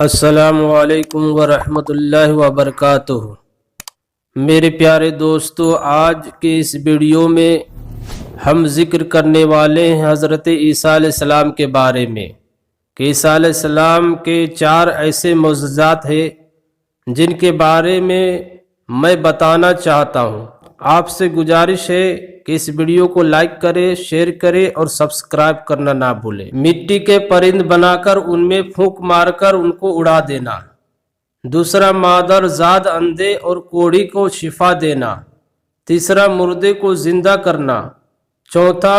السلام علیکم ورحمۃ اللہ وبرکاتہ۔ میرے پیارے دوستو، آج کے اس ویڈیو میں ہم ذکر کرنے والے ہیں حضرت عیسیٰ علیہ السلام کے بارے میں کہ عیسیٰ علیہ السلام کے 4 ایسے معجزات ہیں جن کے بارے میں بتانا چاہتا ہوں۔ آپ سے گزارش ہے کہ اس ویڈیو کو لائک کریں، شیئر کریں اور سبسکرائب کرنا نہ بھولیں۔ مٹی کے پرند بنا کر ان میں پھونک مار کر ان کو اڑا دینا۔ دوسرا، مادر زاد اندھے اور کوڑی کو شفا دینا۔ تیسرا، مردے کو زندہ کرنا۔ چوتھا،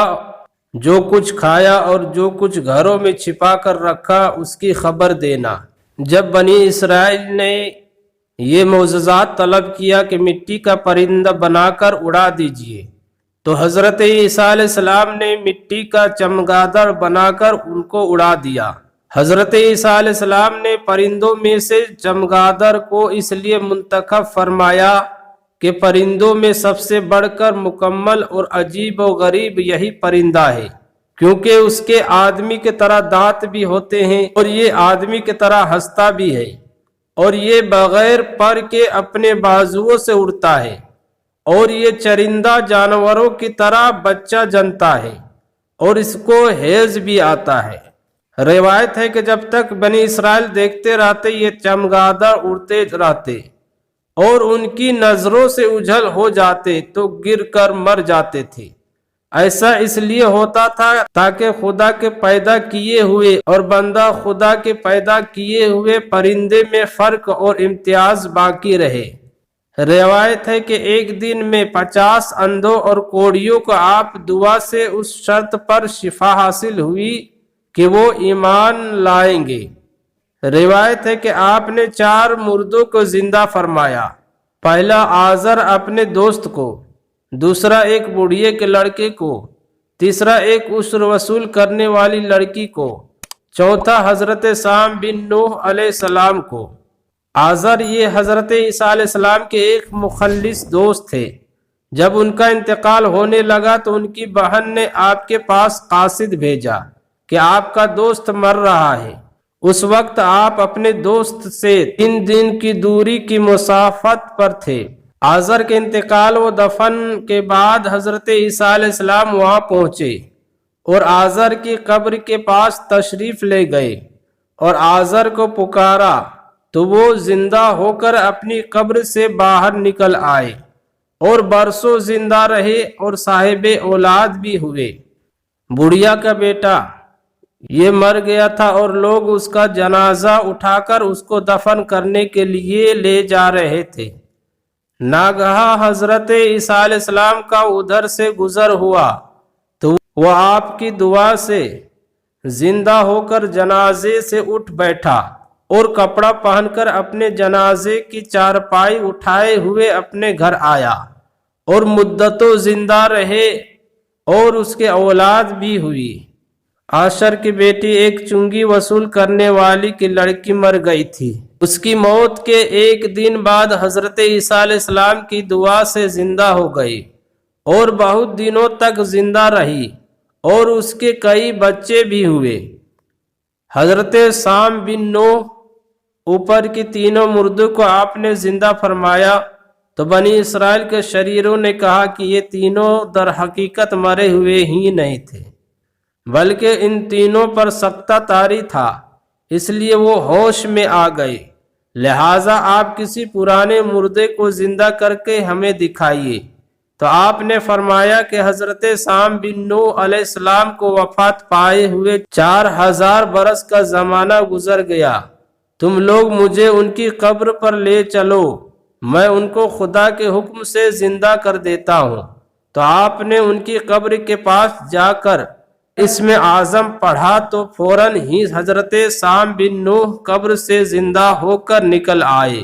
جو کچھ کھایا اور جو کچھ گھروں میں چھپا کر رکھا اس کی خبر دینا۔ جب بنی اسرائیل نے یہ معجزات طلب کیا کہ مٹی کا پرندہ بنا کر اڑا دیجئے تو حضرت عیسیٰ علیہ السلام نے مٹی کا چمگادڑ بنا کر ان کو اڑا دیا۔ حضرت عیسیٰ علیہ السلام نے پرندوں میں سے چمگادڑ کو اس لیے منتخب فرمایا کہ پرندوں میں سب سے بڑھ کر مکمل اور عجیب و غریب یہی پرندہ ہے، کیونکہ اس کے آدمی کی طرح دانت بھی ہوتے ہیں اور یہ آدمی کی طرح ہنستا بھی ہے، اور یہ بغیر پر کے اپنے بازوؤں سے اڑتا ہے، اور یہ چرندہ جانوروں کی طرح بچہ جنتا ہے اور اس کو حیض بھی آتا ہے۔ روایت ہے کہ جب تک بنی اسرائیل دیکھتے رہتے یہ چمگادڑ اڑتے رہتے اور ان کی نظروں سے اوجھل ہو جاتے تو گر کر مر جاتے تھے۔ ایسا اس لیے ہوتا تھا تاکہ خدا کے پیدا کیے ہوئے اور بندہ خدا کے پیدا کیے ہوئے پرندے میں فرق اور امتیاز باقی رہے۔ روایت ہے کہ ایک دن میں 50 اندھوں اور کوڑیوں کو آپ دعا سے اس شرط پر شفا حاصل ہوئی کہ وہ ایمان لائیں گے۔ روایت ہے کہ آپ نے 4 مردوں کو زندہ فرمایا۔ پہلا آزر اپنے دوست کو، دوسرا ایک بوڑھے کے لڑکے کو، تیسرا ایک عشر وصول کرنے والی لڑکی کو، چوتھا حضرت سام بن نوح علیہ السلام کو۔ آزر یہ حضرت عیسیٰ علیہ السلام کے ایک مخلص دوست تھے۔ جب ان کا انتقال ہونے لگا تو ان کی بہن نے آپ کے پاس قاصد بھیجا کہ آپ کا دوست مر رہا ہے۔ اس وقت آپ اپنے دوست سے 3 دن کی دوری کی مسافت پر تھے۔ آزر کے انتقال و دفن کے بعد حضرت عیسیٰ علیہ السلام وہاں پہنچے اور آزر کی قبر کے پاس تشریف لے گئے اور آزر کو پکارا تو وہ زندہ ہو کر اپنی قبر سے باہر نکل آئے اور برسوں زندہ رہے اور صاحب اولاد بھی ہوئے۔ بڑھیا کا بیٹا یہ مر گیا تھا اور لوگ اس کا جنازہ اٹھا کر اس کو دفن کرنے کے لیے لے جا رہے تھے۔ ناگہاں حضرت عیسیٰ علیہ السلام کا ادھر سے گزر ہوا تو وہ آپ کی دعا سے زندہ ہو کر جنازے سے اٹھ بیٹھا اور کپڑا پہن کر اپنے جنازے کی چارپائی اٹھائے ہوئے اپنے گھر آیا اور مدتوں زندہ رہے اور اس کے اولاد بھی ہوئی۔ عاشر کی بیٹی ایک چنگی وصول کرنے والی کی لڑکی مر گئی تھی۔ اس کی موت کے ایک دن بعد حضرت عیسیٰ علیہ السلام کی دعا سے زندہ ہو گئی اور بہت دنوں تک زندہ رہی اور اس کے کئی بچے بھی ہوئے۔ حضرت سام بن نوح اوپر کی 3 مردوں کو آپ نے زندہ فرمایا تو بنی اسرائیل کے شریروں نے کہا کہ یہ تینوں در حقیقت مرے ہوئے ہی نہیں تھے، بلکہ ان تینوں پر سکتہ طاری تھا، اس لیے وہ ہوش میں آ گئے۔ لہٰذا آپ کسی پرانے مردے کو زندہ کر کے ہمیں دکھائیے۔ تو آپ نے فرمایا کہ حضرت سام بن نوح علیہ السلام کو وفات پائے ہوئے 4000 برس کا زمانہ گزر گیا۔ تم لوگ مجھے ان کی قبر پر لے چلو، میں ان کو خدا کے حکم سے زندہ کر دیتا ہوں۔ تو آپ نے ان کی قبر کے پاس جا کر اسم اعظم پڑھا تو فوراً ہی حضرت سام بن نوح قبر سے زندہ ہو کر نکل آئے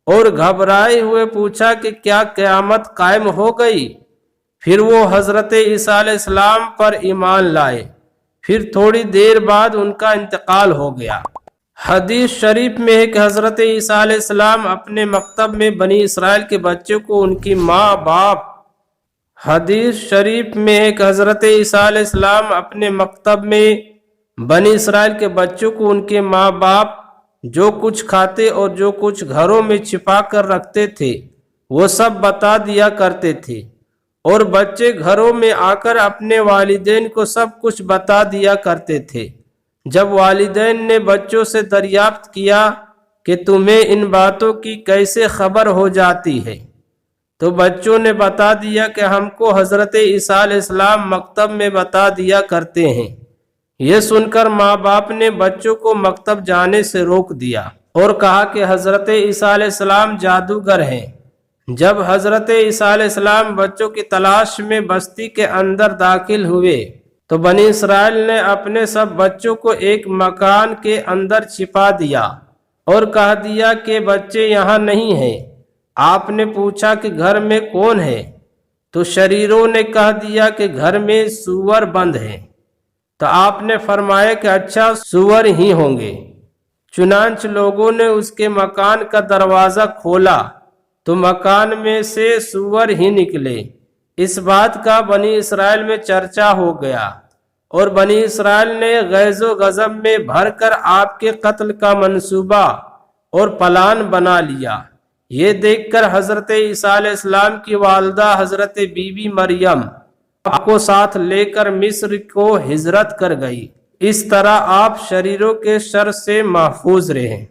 اور گھبرائے ہوئے پوچھا کہ کیا قیامت قائم ہو گئی؟ پھر وہ حضرت عیسیٰ علیہ السلام پر ایمان لائے۔ پھر تھوڑی دیر بعد ان کا انتقال ہو گیا۔ حدیث شریف میں ہے کہ حضرت عیسیٰ علیہ السلام اپنے مکتب میں بنی اسرائیل کے بچوں کو ان کی ماں باپ حدیث شریف میں ہے کہ حضرت عیسیٰ علیہ السلام اپنے مکتب میں بنی اسرائیل کے بچوں کو ان کے ماں باپ جو کچھ کھاتے اور جو کچھ گھروں میں چھپا کر رکھتے تھے وہ سب بتا دیا کرتے تھے، اور بچے گھروں میں آ کر اپنے والدین کو سب کچھ بتا دیا کرتے تھے۔ جب والدین نے بچوں سے دریافت کیا کہ تمہیں ان باتوں کی کیسے خبر ہو جاتی ہے، تو بچوں نے بتا دیا کہ ہم کو حضرت عیسیٰ علیہ السلام مکتب میں بتا دیا کرتے ہیں۔ یہ سن کر ماں باپ نے بچوں کو مکتب جانے سے روک دیا اور کہا کہ حضرت عیسیٰ علیہ السلام جادوگر ہیں۔ جب حضرت عیسیٰ علیہ السلام بچوں کی تلاش میں بستی کے اندر داخل ہوئے تو بنی اسرائیل نے اپنے سب بچوں کو ایک مکان کے اندر چھپا دیا اور کہہ دیا کہ بچے یہاں نہیں ہیں۔ آپ نے پوچھا کہ گھر میں کون ہے؟ تو شریروں نے کہہ دیا کہ گھر میں سور بند ہیں۔ تو آپ نے فرمایا کہ اچھا، سور ہی ہوں گے۔ چنانچہ لوگوں نے اس کے مکان کا دروازہ کھولا تو مکان میں سے سور ہی نکلے۔ اس بات کا بنی اسرائیل میں چرچا ہو گیا، اور بنی اسرائیل نے غیظ و غضب میں بھر کر آپ کے قتل کا منصوبہ اور پلان بنا لیا۔ یہ دیکھ کر حضرت عیسیٰ علیہ السلام کی والدہ حضرت بی بی مریم آپ کو ساتھ لے کر مصر کو ہجرت کر گئی۔ اس طرح آپ شریروں کے شر سے محفوظ رہے۔